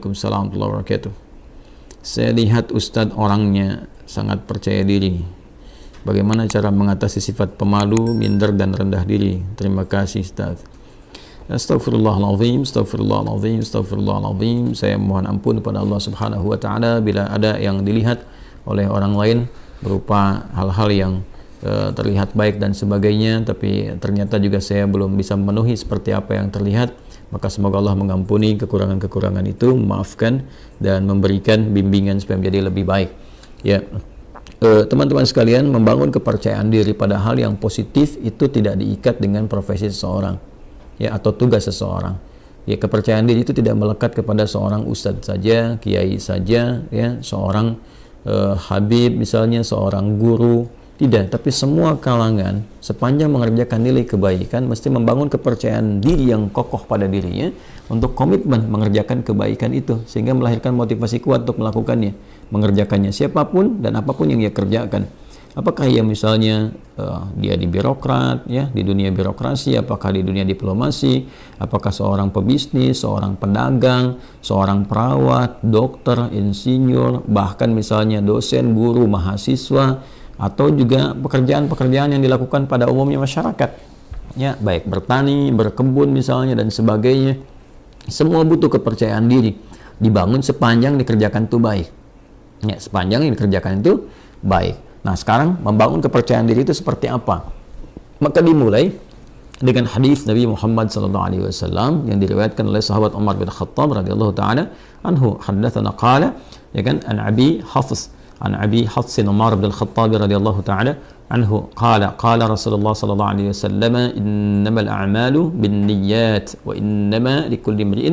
Waalaikumsalam warahmatullahi wabarakatuh. Saya lihat Ustadz orangnya sangat percaya diri. Bagaimana cara mengatasi sifat pemalu, minder, dan rendah diri? Terima kasih Ustadz. Astaghfirullahaladzim, astaghfirullahaladzim, astaghfirullahaladzim. Saya mohon ampun kepada Allah Subhanahu wa Ta'ala bila ada yang dilihat oleh orang lain berupa hal-hal yang terlihat baik dan sebagainya, tapi ternyata juga saya belum bisa memenuhi seperti apa yang terlihat. Maka semoga Allah mengampuni kekurangan-kekurangan itu, memaafkan dan memberikan bimbingan supaya menjadi lebih baik. Ya, teman-teman sekalian, membangun kepercayaan diri pada hal yang positif itu tidak diikat dengan profesi seseorang, ya, atau tugas seseorang. Ya, kepercayaan diri itu tidak melekat kepada seorang ustadz saja, kiai saja, ya, seorang habib misalnya, seorang guru. Tidak, tapi semua kalangan sepanjang mengerjakan nilai kebaikan mesti membangun kepercayaan diri yang kokoh pada dirinya untuk komitmen mengerjakan kebaikan itu, sehingga melahirkan motivasi kuat untuk melakukannya, mengerjakannya siapapun dan apapun yang ia kerjakan. Apakah ia misalnya dia di birokrat, ya, di dunia birokrasi, apakah di dunia diplomasi, apakah seorang pebisnis, seorang pedagang, seorang perawat, dokter, insinyur, bahkan misalnya dosen, guru, mahasiswa, atau juga pekerjaan-pekerjaan yang dilakukan pada umumnya masyarakat, ya, baik bertani, berkebun misalnya dan sebagainya. Semua butuh kepercayaan diri, dibangun sepanjang dikerjakan itu baik, ya, sepanjang yang dikerjakan itu baik. Nah, sekarang membangun kepercayaan diri itu seperti apa? Maka dimulai dengan hadis Nabi Muhammad SAW yang diriwayatkan oleh sahabat Umar bin Khattab radhiyallahu taala anhu, haddatsana qala, ya kan, an Abi Hafs عن أبي حفص عمر بن الخطاب رضي الله تعالى عنه قال قال رسول الله صلى الله عليه وسلم إنما الأعمال بالنيات وإنما لكل امرئ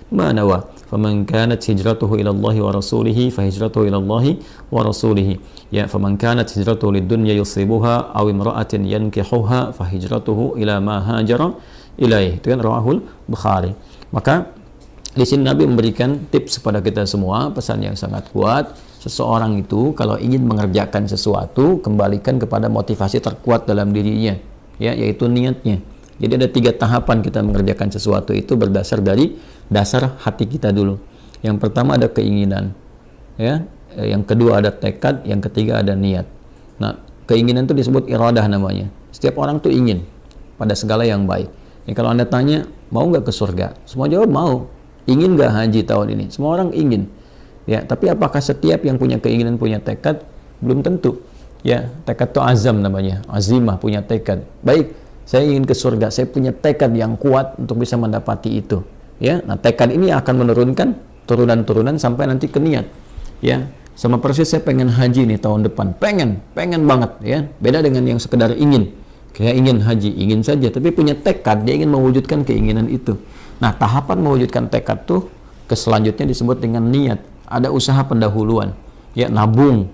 ما نوى فمن كانت هجرته إلى الله ورسوله فهجرته إلى الله ورسوله يا فمن كانت هجرته للدنيا يصيبها أو امرأة ينكحها فهجرته إلى ما هاجر إليه. Itu kan rawahul Bukhari. Maka di sini Nabi memberikan tips kepada kita semua, pesan yang sangat kuat. Seseorang itu kalau ingin mengerjakan sesuatu, kembalikan kepada motivasi terkuat dalam dirinya, ya, yaitu niatnya. Jadi ada 3 tahapan kita mengerjakan sesuatu itu berdasar dari dasar hati kita dulu. Yang pertama ada keinginan, ya. Yang kedua ada tekad, yang ketiga ada niat. Nah, keinginan itu disebut iradah namanya. Setiap orang tuh ingin pada segala yang baik. Ya, kalau Anda tanya, mau nggak ke surga? Semua jawab mau. Ingin nggak haji tahun ini? Semua orang ingin. Ya, tapi apakah setiap yang punya keinginan punya tekad? Belum tentu. Ya, tekad itu azam namanya, azimah, punya tekad. Baik, saya ingin ke surga, saya punya tekad yang kuat untuk bisa mendapati itu. Ya, nah tekad ini akan menurunkan turunan-turunan sampai nanti ke niat. Ya, sama persis saya pengen haji nih tahun depan, pengen banget, ya. Beda dengan yang sekedar ingin. Kayak ingin haji, ingin saja, tapi punya tekad, dia ingin mewujudkan keinginan itu. Nah, tahapan mewujudkan tekad tuh ke selanjutnya disebut dengan niat. Ada usaha pendahuluan, ya, nabung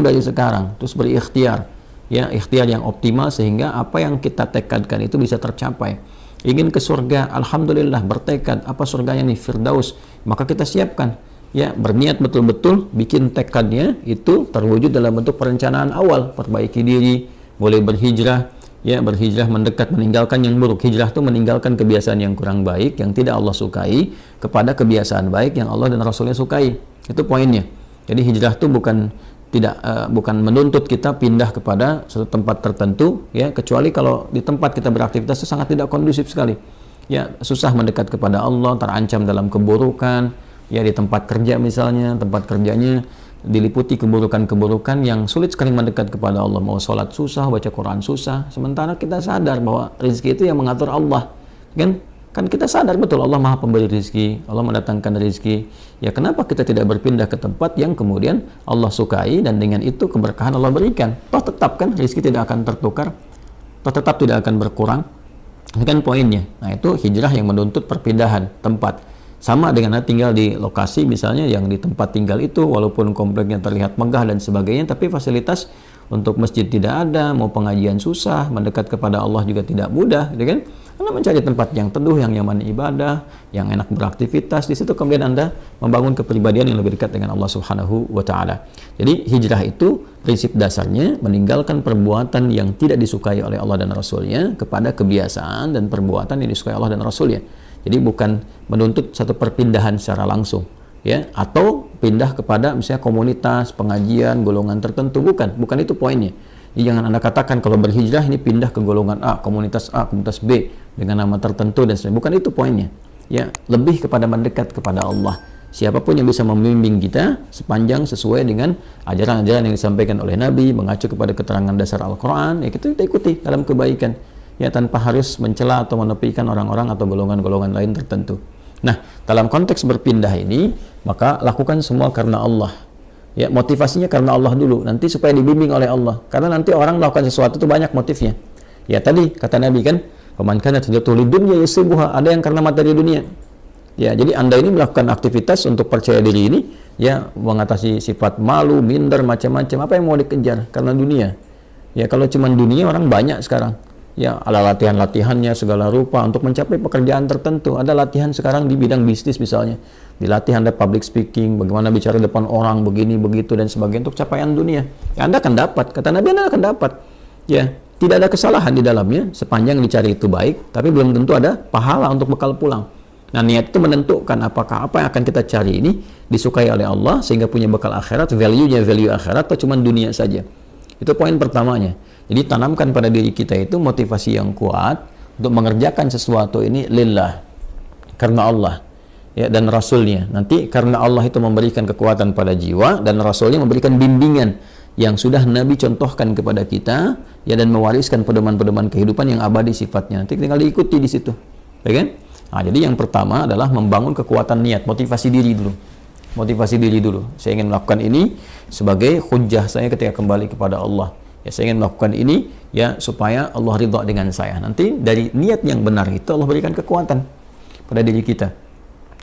dari sekarang, terus berikhtiar, ya, ikhtiar yang optimal sehingga apa yang kita tekadkan itu bisa tercapai. Ingin ke surga, alhamdulillah, bertekad, apa surganya nih, Firdaus, maka kita siapkan, ya, berniat betul-betul, bikin tekadnya itu terwujud dalam bentuk perencanaan awal, perbaiki diri, boleh berhijrah, ya, berhijrah mendekat, meninggalkan yang buruk. Hijrah itu meninggalkan kebiasaan yang kurang baik, yang tidak Allah sukai, kepada kebiasaan baik yang Allah dan Rasulnya sukai. Itu poinnya. Jadi hijrah itu bukan menuntut kita pindah kepada suatu tempat tertentu, ya, kecuali kalau di tempat kita beraktivitas itu sangat tidak kondusif sekali. Ya, susah mendekat kepada Allah, terancam dalam keburukan, ya, di tempat kerja misalnya, tempat kerjanya diliputi keburukan-keburukan yang sulit sekali mendekat kepada Allah. Mau sholat susah, baca Quran susah, sementara kita sadar bahwa rezeki itu yang mengatur Allah, kan kita sadar betul Allah Maha Pemberi rezeki, Allah mendatangkan rezeki. Ya, kenapa kita tidak berpindah ke tempat yang kemudian Allah sukai dan dengan itu keberkahan Allah berikan? Toh tetap kan rezeki tidak akan tertukar, toh tetap tidak akan berkurang. Ini kan poinnya. Nah, itu hijrah yang menuntut perpindahan tempat. Sama dengan tinggal di lokasi misalnya yang di tempat tinggal itu walaupun kompleknya terlihat megah dan sebagainya, tapi fasilitas untuk masjid tidak ada, mau pengajian susah, mendekat kepada Allah juga tidak mudah, gitu kan? Anda mencari tempat yang teduh, yang nyaman ibadah, yang enak beraktivitas. Di situ kemudian Anda membangun kepribadian yang lebih dekat dengan Allah Subhanahu wa Ta'ala. Jadi hijrah itu prinsip dasarnya meninggalkan perbuatan yang tidak disukai oleh Allah dan Rasulnya kepada kebiasaan dan perbuatan yang disukai Allah dan Rasulnya. Jadi bukan menuntut satu perpindahan secara langsung. ya, atau pindah kepada misalnya komunitas, pengajian, golongan tertentu. Bukan itu poinnya. Jadi jangan Anda katakan kalau berhijrah ini pindah ke golongan A, komunitas B dengan nama tertentu dan sebagainya. Bukan itu poinnya. Ya, lebih kepada mendekat kepada Allah. Siapapun yang bisa membimbing kita sepanjang sesuai dengan ajaran-ajaran yang disampaikan oleh Nabi, mengacu kepada keterangan dasar Al-Quran, ya kita ikuti dalam kebaikan. Ya, tanpa harus mencela atau menepikan orang-orang atau golongan-golongan lain tertentu. Nah, dalam konteks berpindah ini, maka lakukan semua karena Allah. Ya, motivasinya karena Allah dulu, nanti supaya dibimbing oleh Allah. Karena nanti orang melakukan sesuatu itu banyak motifnya. Ya, tadi kata Nabi kan, "Faman kana hijratuhu lidunya yusibuha", ada yang karena materi dunia. Ya, jadi Anda ini melakukan aktivitas untuk percaya diri ini, ya, mengatasi sifat malu, minder, macam-macam. Apa yang mau dikejar? Karena dunia. Ya, kalau cuma dunia orang banyak sekarang. Ya, ada latihan-latihannya segala rupa untuk mencapai pekerjaan tertentu. Ada latihan sekarang di bidang bisnis misalnya. Dilatih Anda public speaking, bagaimana bicara depan orang, begini, begitu, dan sebagainya untuk capaian dunia. Ya, Anda akan dapat. Kata Nabi, Anda akan dapat. Ya, tidak ada kesalahan di dalamnya, sepanjang dicari itu baik, tapi belum tentu ada pahala untuk bekal pulang. Nah, niat itu menentukan apakah apa yang akan kita cari ini disukai oleh Allah, sehingga punya bekal akhirat, value-nya value akhirat, atau cuma dunia saja. Itu poin pertamanya. Jadi tanamkan pada diri kita itu motivasi yang kuat untuk mengerjakan sesuatu ini lillah, karena Allah, ya, dan Rasulnya. Nanti karena Allah itu memberikan kekuatan pada jiwa, dan Rasulnya memberikan bimbingan yang sudah Nabi contohkan kepada kita, ya, dan mewariskan pedoman-pedoman kehidupan yang abadi sifatnya. Nanti tinggal diikuti di situ, ya kan? Nah, jadi yang pertama adalah membangun kekuatan niat, motivasi diri dulu. Motivasi diri dulu. Saya ingin melakukan ini sebagai hujjah saya ketika kembali kepada Allah. Ya, saya ingin melakukan ini ya supaya Allah ridha dengan saya. Nanti dari niat yang benar itu Allah berikan kekuatan pada diri kita.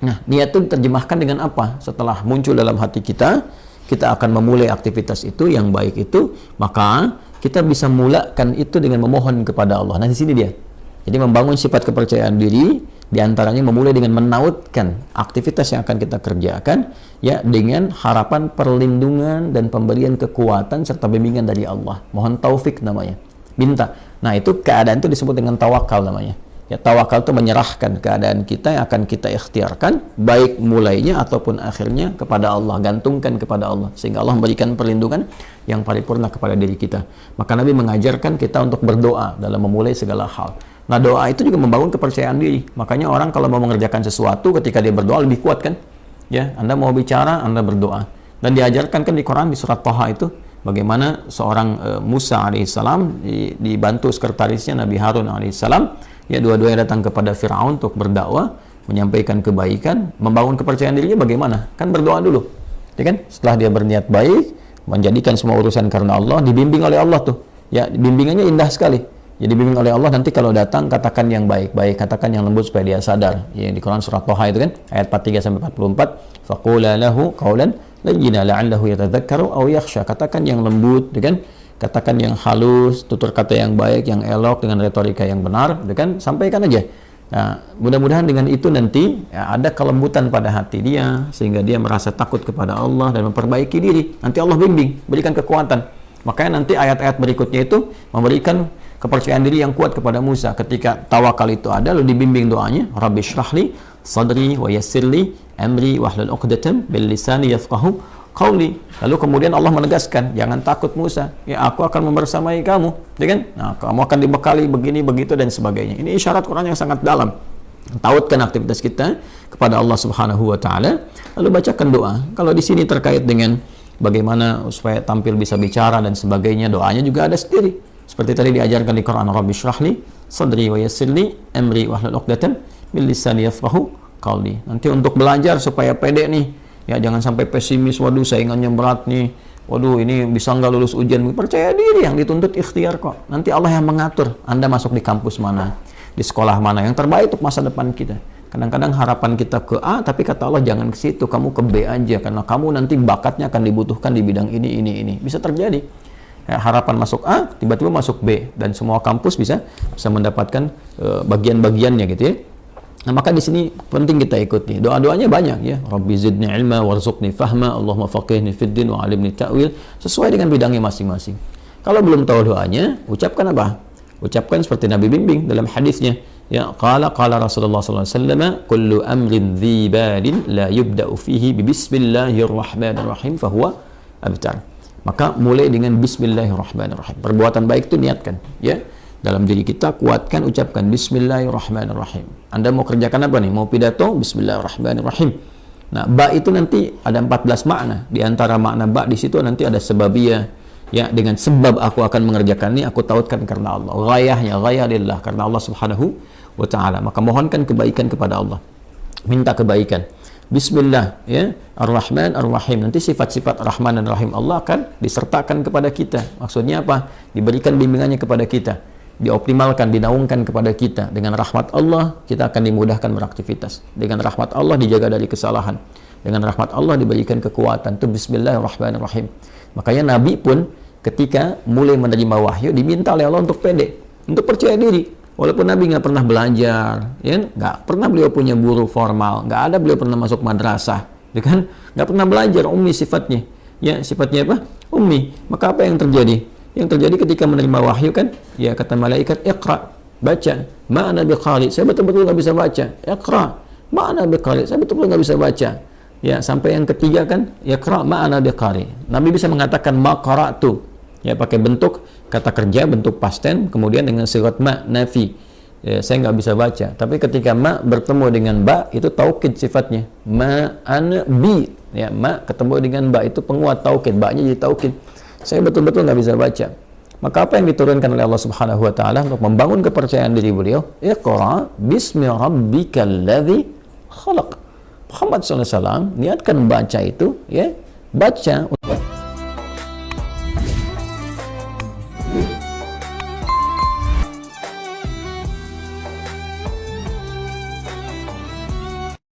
Nah, niat itu diterjemahkan dengan apa? Setelah muncul dalam hati kita, kita akan memulai aktivitas itu yang baik itu, maka kita bisa mulakan itu dengan memohon kepada Allah. Nah, di sini dia. Jadi membangun sifat kepercayaan diri, diantaranya memulai dengan menautkan aktivitas yang akan kita kerjakan, ya, dengan harapan perlindungan dan pemberian kekuatan serta bimbingan dari Allah. Mohon taufik namanya, minta. Nah, itu keadaan itu disebut dengan tawakal namanya. Ya, tawakal itu menyerahkan keadaan kita yang akan kita ikhtiarkan, baik mulainya ataupun akhirnya kepada Allah, gantungkan kepada Allah, sehingga Allah memberikan perlindungan yang paripurna kepada diri kita. Maka Nabi mengajarkan kita untuk berdoa dalam memulai segala hal. Nah, doa itu juga membangun kepercayaan diri. Makanya orang kalau mau mengerjakan sesuatu, ketika dia berdoa lebih kuat kan? Ya, Anda mau bicara, Anda berdoa. Dan diajarkan kan di Quran, di surat Thaha itu, bagaimana seorang Musa alaihissalam dibantu sekretarisnya Nabi Harun alaihissalam, ya, dua-duanya datang kepada Fir'aun untuk berdakwah, menyampaikan kebaikan, membangun kepercayaan dirinya bagaimana? Kan berdoa dulu. Ya kan? Setelah dia berniat baik, menjadikan semua urusan karena Allah, dibimbing oleh Allah tuh. Ya, bimbingannya indah sekali. Jadi bimbing oleh Allah, nanti kalau datang katakan yang baik-baik, katakan yang lembut supaya dia sadar. Ya, di Quran surat Thaha itu kan ayat 43 sampai 44, faqula lahu qawlan layyina la'allahu yatadzakkaru aw yakhsha. Katakan yang lembut, ya kan? Katakan yang halus, tutur kata yang baik, yang elok dengan retorika yang benar, ya kan? Sampaikan aja. Nah, mudah-mudahan dengan itu nanti ya, ada kelembutan pada hati dia sehingga dia merasa takut kepada Allah dan memperbaiki diri. Nanti Allah bimbing, berikan kekuatan. Makanya nanti ayat-ayat berikutnya itu memberikan kepercayaan diri yang kuat kepada Musa. Ketika tawakal itu ada, lalu dibimbing doanya, Rabbi shrahli sadri wa yassirli amri wahlul 'uqdatam bil lisani yafqahu qawli. Lalu kemudian Allah menegaskan, jangan takut Musa, ya aku akan membersamai kamu, ya kan? Nah, kamu akan dibekali begini begitu dan sebagainya. Ini isyarat Quran yang sangat dalam. Tautkan aktivitas kita kepada Allah Subhanahu wa taala, lalu bacakan doa. Kalau di sini terkait dengan bagaimana supaya tampil bisa bicara dan sebagainya, doanya juga ada sendiri. Seperti tadi diajarkan di Quran, Rabbi shrahli sadri wa yassirli amri wahlul 'uqdatam bil lisani yafqahu qawli. Nanti untuk belajar supaya pede nih, ya, jangan sampai pesimis, waduh saingannya berat nih, waduh ini bisa nggak lulus ujian. Percaya diri, yang dituntut ikhtiar kok. Nanti Allah yang mengatur Anda masuk di kampus mana, di sekolah mana yang terbaik untuk masa depan kita. Kadang-kadang harapan kita ke A, tapi kata Allah jangan ke situ, kamu ke B aja, karena kamu nanti bakatnya akan dibutuhkan di bidang ini. Bisa terjadi. Ya, harapan masuk A, tiba-tiba masuk B, dan semua kampus bisa mendapatkan bagian-bagiannya gitu ya. Nah, maka di sini penting kita ikuti. Doa-doanya banyak ya. Rabbi zidni ilma warzuqni fahma, Allahumma faqihni fid din wa alimni ta'wil, sesuai dengan bidangnya masing-masing. Kalau belum tahu doanya, ucapkan apa? Ucapkan seperti Nabi bimbing dalam hadisnya. Ya, qala Rasulullah sallallahu alaihi wasallam, kullu amrin dhi balin la yubda'u fihi bi bismillahirrahmanirrahim fahuwa abtar. Maka mulai dengan bismillahirrahmanirrahim. Perbuatan baik itu niatkan, ya. Dalam diri kita kuatkan, ucapkan bismillahirrahmanirrahim. Anda mau kerjakan apa nih? Mau pidato? Bismillahirrahmanirrahim. Nah, ba itu nanti ada 14 makna. Di antara makna ba di situ nanti ada sebabiyah. Ya, dengan sebab aku akan mengerjakan ini, aku tautkan karena Allah. Ghayahnya, ghayah lillah, karena Allah subhanahu wa ta'ala. Maka mohonkan kebaikan kepada Allah. Minta kebaikan. Bismillah, ya, Ar-Rahman, Ar-Rahim. Nanti sifat-sifat Rahman dan Rahim Allah akan disertakan kepada kita. Maksudnya apa? Diberikan bimbingannya kepada kita. Dioptimalkan, dinaungkan kepada kita. Dengan rahmat Allah, kita akan dimudahkan beraktivitas. Dengan rahmat Allah, dijaga dari kesalahan. Dengan rahmat Allah, diberikan kekuatan. Itu Bismillahirrahmanirrahim. Makanya Nabi pun ketika mulai menerima wahyu diminta oleh Allah untuk pede, untuk percaya diri. Walaupun Nabi nggak pernah belajar, ya, nggak pernah beliau punya guru formal, nggak ada beliau pernah masuk madrasah, ya kan? Nggak pernah belajar, ummi sifatnya, ya, sifatnya apa? Ummi. Maka apa yang terjadi? Yang terjadi ketika menerima wahyu kan, ya, kata malaikat, iqra, baca. Ma'ana biqari, saya betul-betul nggak bisa baca. Iqra, ma'ana biqari, saya betul-betul nggak bisa baca. Ya, sampai yang ketiga kan, iqra ma'ana biqari. Nabi bisa mengatakan maqara'tu. Ya, pakai bentuk kata kerja, bentuk past tense, kemudian dengan sigat ma, nafi. Ya, saya nggak bisa baca. Tapi ketika ma bertemu dengan ba, itu taukid sifatnya. Ma ana bi. Ya, ma ketemu dengan ba, itu penguat taukid. Ba-nya jadi taukid. Saya betul-betul nggak bisa baca. Maka apa yang diturunkan oleh Allah Subhanahu wa taala untuk membangun kepercayaan diri beliau? Iqra bismi rabbikal ladzi khalaq. Muhammad SAW niatkan baca itu, ya, baca.